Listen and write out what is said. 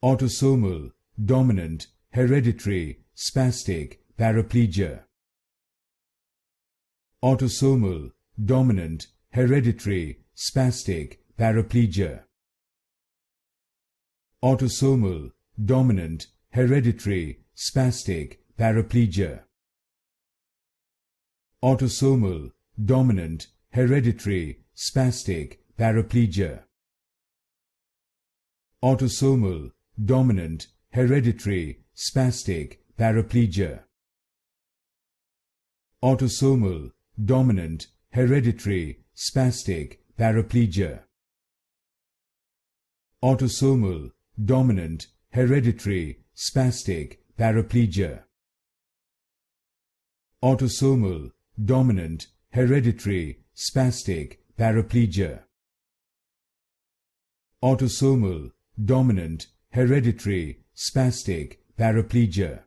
Autosomal dominant hereditary spastic paraplegia. Autosomal dominant hereditary spastic paraplegia. Autosomal dominant hereditary spastic paraplegia. Autosomal dominant hereditary spastic paraplegia. Autosomal dominant hereditary spastic paraplegia. Autosomal dominant hereditary spastic paraplegia. Autosomal dominant hereditary spastic paraplegia. Autosomal dominant hereditary spastic paraplegia. Autosomal dominant hereditary spastic paraplegia.